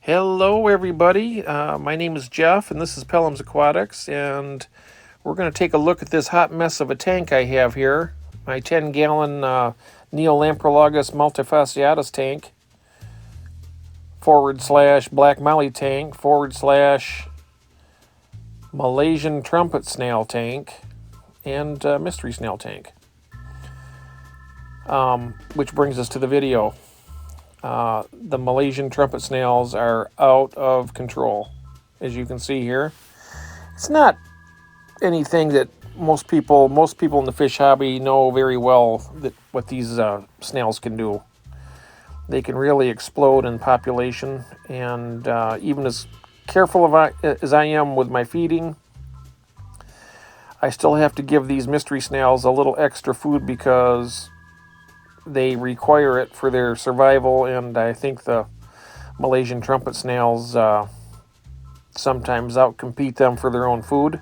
Hello, everybody. My name is Jeff, and this is Pelham's Aquatics, and we're going to take a look at this hot mess of a tank I have here. My 10-gallon Neolamprologus multifasciatus tank, / black molly tank, / Malaysian trumpet snail tank, and mystery snail tank. Which brings us to the video. The Malaysian trumpet snails are out of control, as you can see here. It's not anything that most people in the fish hobby know very well that what these snails can do. They can really explode in population, and even as careful as I am with my feeding, I still have to give these mystery snails a little extra food because they require it for their survival, and I think the Malaysian trumpet snails sometimes outcompete them for their own food.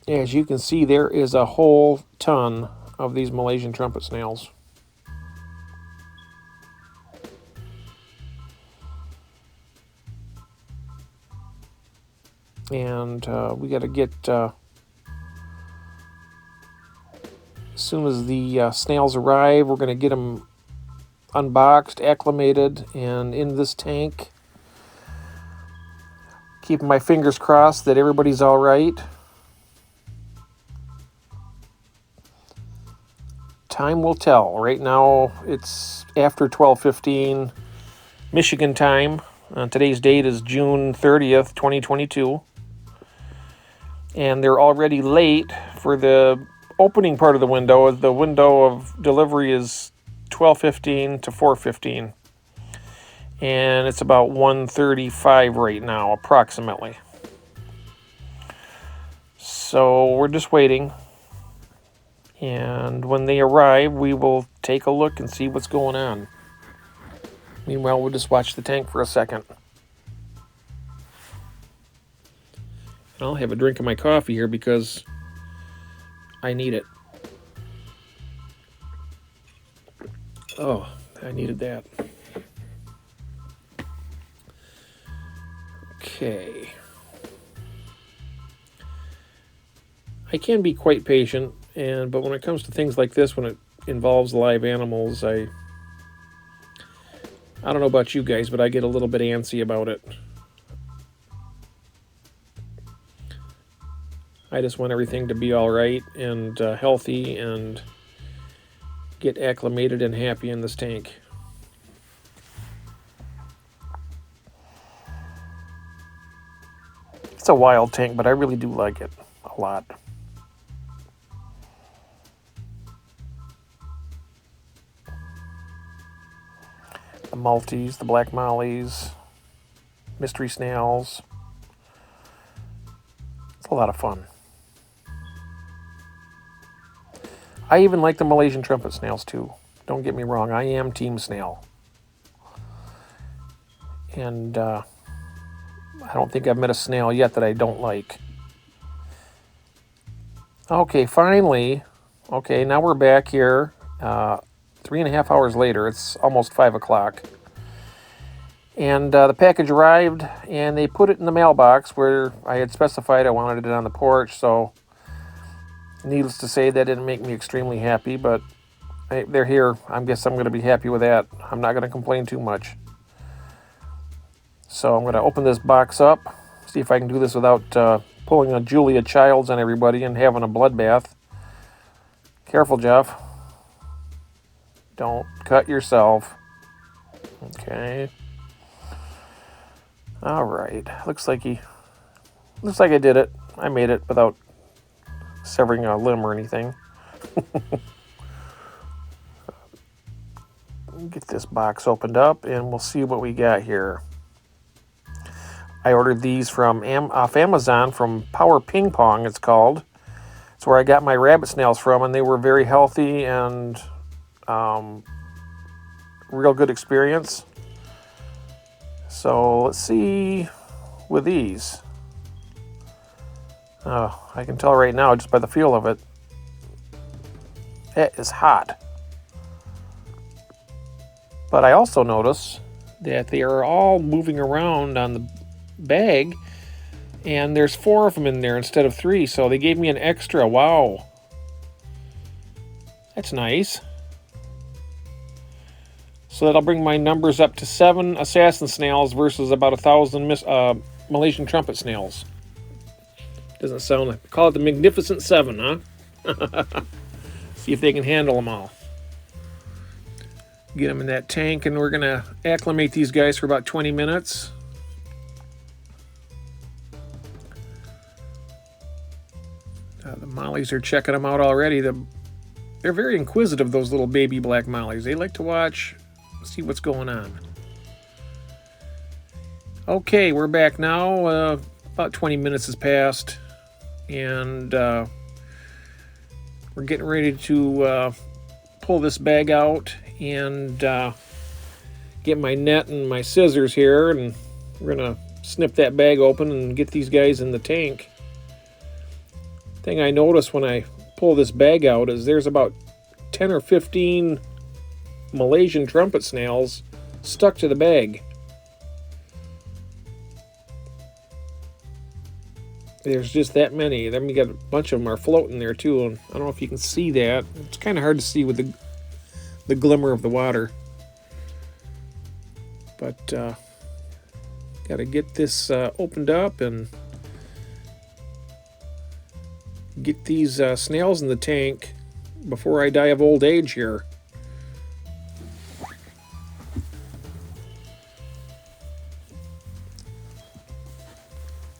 As you can see, there is a whole ton of these Malaysian trumpet snails. And we got to get... as soon as the snails arrive, we're going to get them unboxed, acclimated, and in this tank. Keeping my fingers crossed that everybody's all right. Time will tell. Right now, it's after 12:15 Michigan time. Today's date is June 30th, 2022. And they're already late for the opening part of the window. The window of delivery is 12:15 to 4:15. And it's about 1:35 right now, approximately. So we're just waiting. And when they arrive, we will take a look and see what's going on. Meanwhile, we'll just watch the tank for a second. I'll have a drink of my coffee here because I need it. Oh, I needed that. Okay. I can be quite patient, but when it comes to things like this, when it involves live animals, I don't know about you guys, but I get a little bit antsy about it. I just want everything to be all right and healthy and get acclimated and happy in this tank. It's a wild tank, but I really do like it a lot. The multis, the black mollies, mystery snails. It's a lot of fun. I even like the Malaysian trumpet snails too. Don't get me wrong, I am team snail. And I don't think I've met a snail yet that I don't like. Okay, finally. Okay, now we're back here. 3.5 hours later. It's almost 5 o'clock. And the package arrived, and they put it in the mailbox where I had specified I wanted it on the porch. So, needless to say, that didn't make me extremely happy, but they're here. I guess I'm going to be happy with that. I'm not going to complain too much. So I'm going to open this box up, see if I can do this without pulling a Julia Childs on everybody and having a bloodbath. Careful, Jeff. Don't cut yourself. Okay. All right. Looks like I did it. I made it without severing a limb or anything. Get this box opened up and we'll see what we got here. I ordered these off Amazon from Power Ping Pong, it's called. It's where I got my rabbit snails from, and they were very healthy and real good experience. So let's see with these. Oh, I can tell right now just by the feel of it. It is hot. But I also notice that they are all moving around on the bag, and there's 4 of them in there instead of 3, so they gave me an extra. Wow. That's nice. So that'll bring my numbers up to 7 assassin snails versus about 1,000 Malaysian trumpet snails. Doesn't sound like... Call it the Magnificent 7, huh? See if they can handle them all. Get them in that tank, and we're going to acclimate these guys for about 20 minutes. The mollies are checking them out already. They're very inquisitive, those little baby black mollies. They like to watch, see what's going on. Okay, we're back now. About 20 minutes has passed, and we're getting ready to pull this bag out and get my net and my scissors here, and we're gonna snip that bag open and get these guys in the tank. Thing I noticed when I pull this bag out is there's about 10 or 15 Malaysian trumpet snails stuck to the bag. There's just that many. Then we got a bunch of them are floating there too, and I don't know if you can see that. It's kind of hard to see with the glimmer of the water. But got to get this opened up and get these snails in the tank before I die of old age here.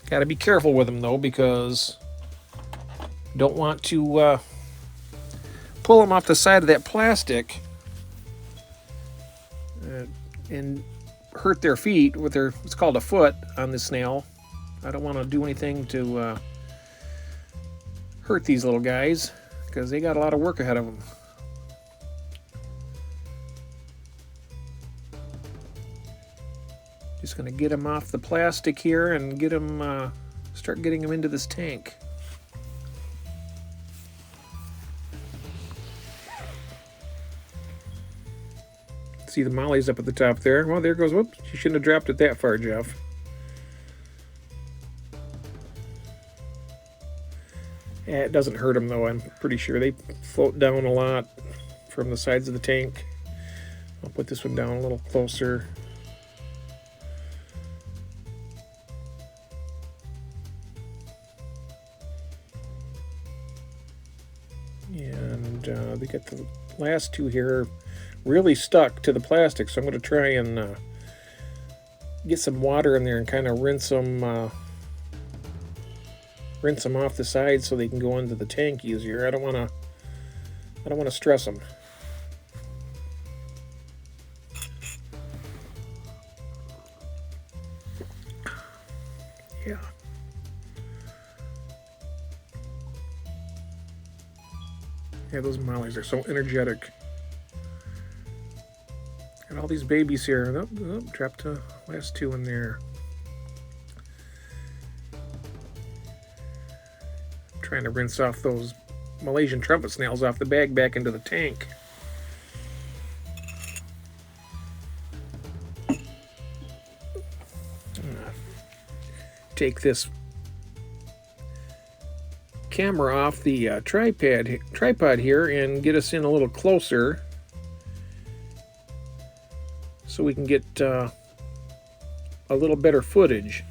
Got to be careful with them though, because don't want to pull them off the side of that plastic and hurt their feet with their, it's called a foot on the snail. I don't want to do anything to hurt these little guys, because they got a lot of work ahead of them. Just going to get them off the plastic here and get them, start getting them into this tank. See the mollies up at the top there. Well, there goes, whoops, you shouldn't have dropped it that far, Jeff. It doesn't hurt them though, I'm pretty sure. They float down a lot from the sides of the tank. I'll put this one down a little closer. And we got the last 2 here really stuck to the plastic, so I'm going to try and get some water in there and kind of rinse them off the sides so they can go into the tank easier. I don't want to stress them. Yeah. Yeah, those mollies are so energetic. Got all these babies here. Oh, dropped the last 2 in there. Trying to rinse off those Malaysian trumpet snails off the bag back into the tank. Take this camera off the tripod here and get us in a little closer so we can get a little better footage.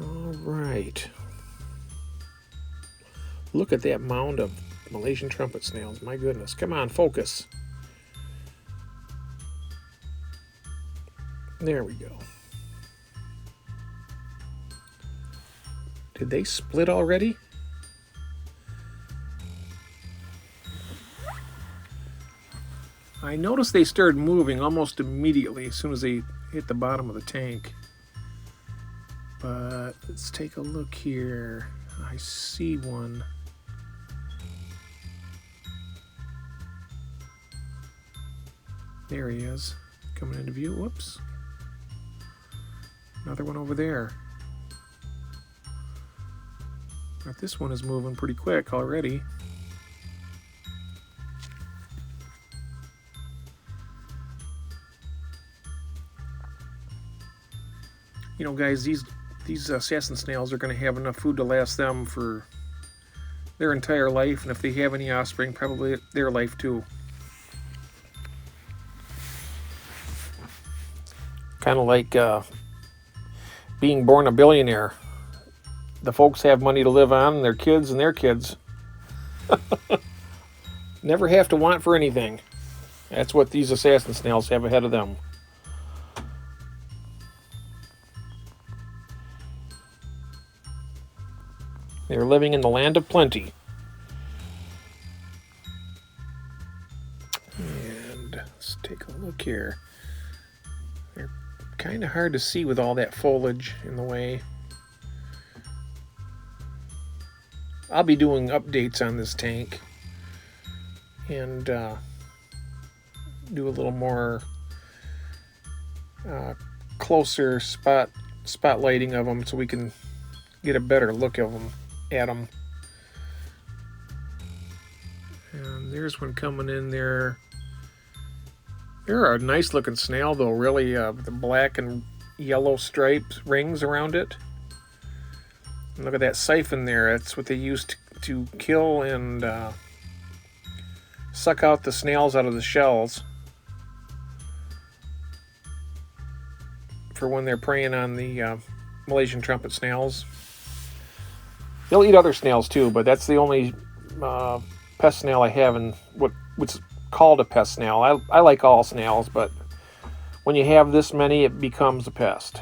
All right. Look at that mound of Malaysian trumpet snails. My goodness. Come on, focus. There we go. Did they split already? I noticed they started moving almost immediately as soon as they hit the bottom of the tank. But let's take a look here. I see one. There he is, coming into view. Whoops. Another one over there. But this one is moving pretty quick already. You know, guys, these assassin snails are going to have enough food to last them for their entire life, and if they have any offspring, probably their life too. Kind of like being born a billionaire. The folks have money to live on, and their kids and their kids never have to want for anything. That's what these assassin snails have ahead of them. They're living in the land of plenty. And let's take a look here. They're kind of hard to see with all that foliage in the way. I'll be doing updates on this tank and do a little more closer spotlighting of them so we can get a better look of them at them. And there's one coming in there. They're a nice looking snail though, really, with the black and yellow stripes rings around it. And look at that siphon there. That's what they used to kill and suck out the snails out of the shells for when they're preying on the Malaysian trumpet snails. They'll eat other snails too, but that's the only pest snail I have, and what's called a pest snail. I like all snails, but when you have this many, it becomes a pest.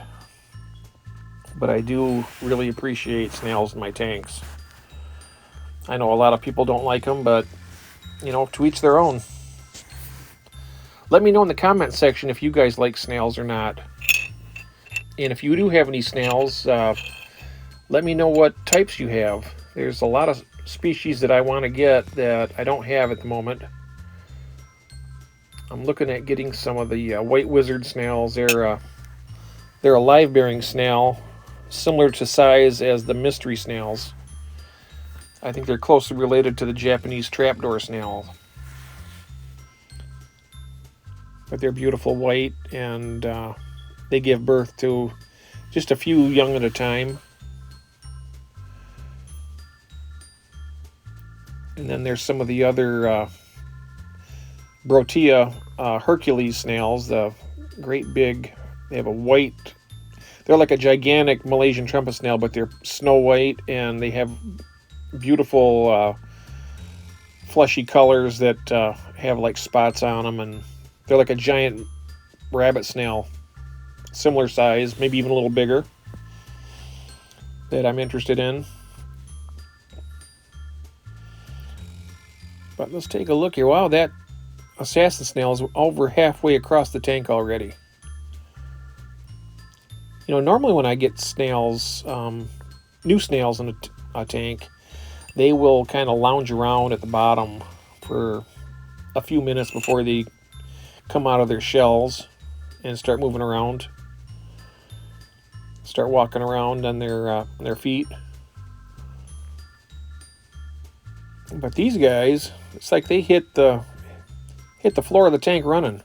But I do really appreciate snails in my tanks. I know a lot of people don't like them, but, you know, to each their own. Let me know in the comment section if you guys like snails or not. And if you do have any snails, let me know what types you have. There's a lot of species that I want to get that I don't have at the moment. I'm looking at getting some of the white wizard snails. They're a live-bearing snail, similar to size as the mystery snails. I think they're closely related to the Japanese trapdoor snail. But they're beautiful white, and they give birth to just a few young at a time. And then there's some of the other Brotia Hercules snails, the great big, they have a white, they're like a gigantic Malaysian trumpet snail, but they're snow white, and they have beautiful fleshy colors that have like spots on them, and they're like a giant rabbit snail, similar size, maybe even a little bigger, that I'm interested in. But let's take a look here. Wow, that assassin snail is over halfway across the tank already. You know, normally when I get snails, new snails in a tank, they will kind of lounge around at the bottom for a few minutes before they come out of their shells and start moving around. Start walking around on their feet. But these guys, it's like they hit the floor of the tank running.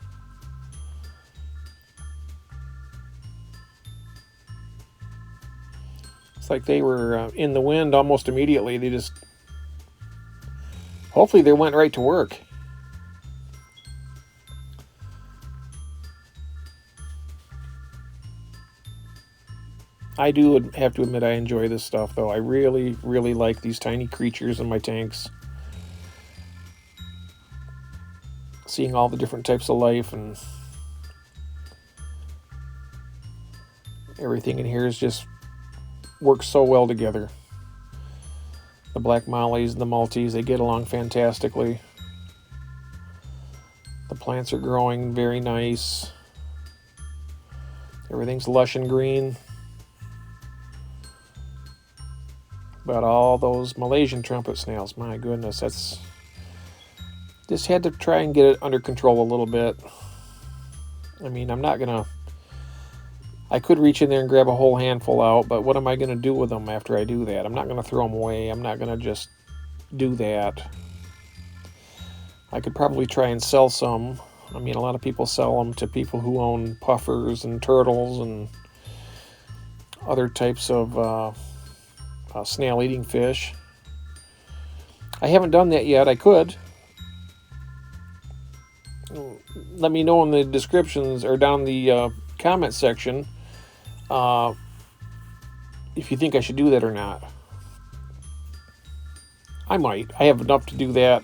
It's like they were in the wind almost immediately. They just, hopefully they went right to work. I do have to admit I enjoy this stuff, though. I really, really like these tiny creatures in my tanks. Seeing all the different types of life, and everything in here is just works so well together. The black mollies and the multis, they get along fantastically. The plants are growing very nice. Everything's lush and green. But all those Malaysian trumpet snails, my goodness, that's... Just had to try and get it under control a little bit. I mean, I'm not gonna I could reach in there and grab a whole handful out, but what am I going to do with them after I do that? I'm not going to throw them away. I'm not going to just do that. I could probably try and sell some. I mean, a lot of people sell them to people who own puffers and turtles and other types of snail-eating fish. I haven't done that yet. I could. Let me know in the descriptions or down the comment section if you think I should do that or not. I might. I have enough to do that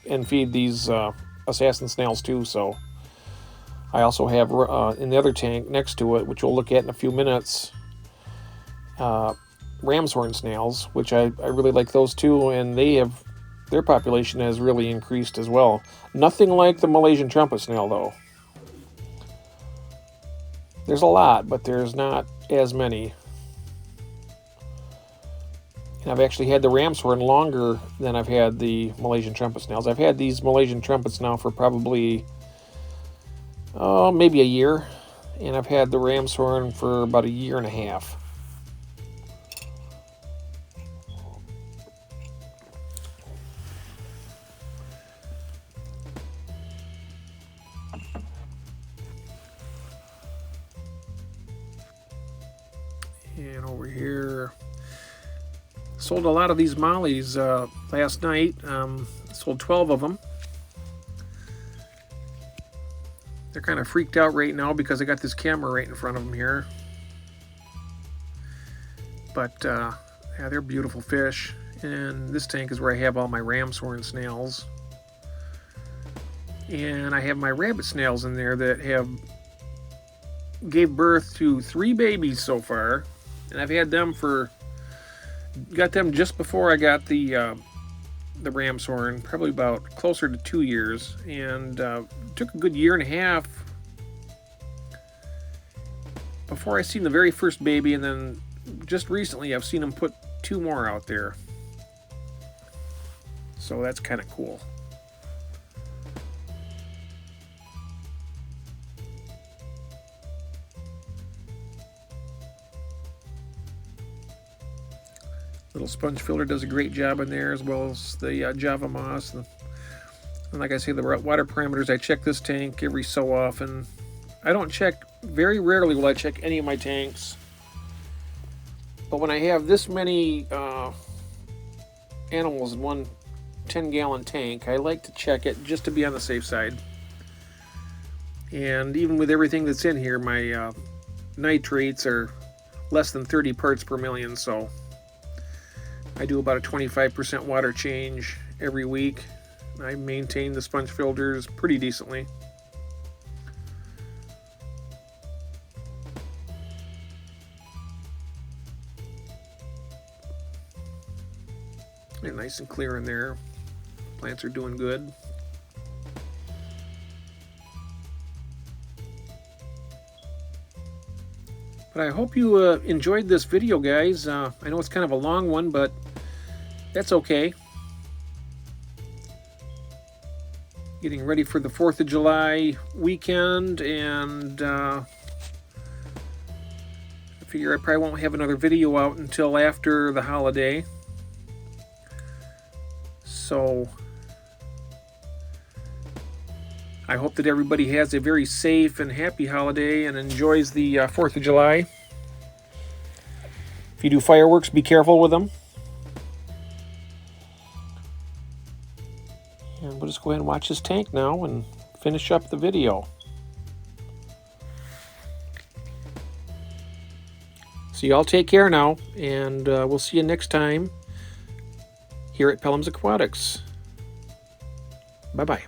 and feed these assassin snails too, so I also have in the other tank next to it, which we'll look at in a few minutes, ramshorn snails, which I really like those too, and their population has really increased as well. Nothing like the Malaysian trumpet snail though. There's a lot, but there's not as many. And I've actually had the ramshorn longer than I've had the Malaysian trumpet snails. I've had these Malaysian trumpets now for probably, maybe a year. And I've had the ramshorn for about a year and a half. And over here, sold a lot of these mollies last night. Sold 12 of them. They're kind of freaked out right now because I got this camera right in front of them here. But yeah, they're beautiful fish. And this tank is where I have all my ramshorn snails. And I have my rabbit snails in there that gave birth to 3 babies so far. And I've had them got them just before I got the ramshorn, probably about closer to 2 years, and took a good year and a half before I seen the very first baby, and then just recently I've seen them put 2 more out there. So that's kind of cool. Little sponge filter does a great job in there, as well as the Java moss. And like I say, the water parameters, I check this tank every so often. I don't check, very rarely will I check any of my tanks. But when I have this many animals in one 10-gallon tank, I like to check it just to be on the safe side. And even with everything that's in here, my nitrates are less than 30 parts per million, so I do about a 25% water change every week. I maintain the sponge filters pretty decently. They're nice and clear in there. Plants are doing good. But I hope you enjoyed this video, guys. I know it's kind of a long one, but that's okay. Getting ready for the 4th of July weekend, and I figure I probably won't have another video out until after the holiday. So I hope that everybody has a very safe and happy holiday and enjoys the 4th of July. If you do fireworks, be careful with them. And we'll just go ahead and watch this tank now and finish up the video. So y'all take care now, and we'll see you next time here at Pelham's Aquatics. Bye-bye.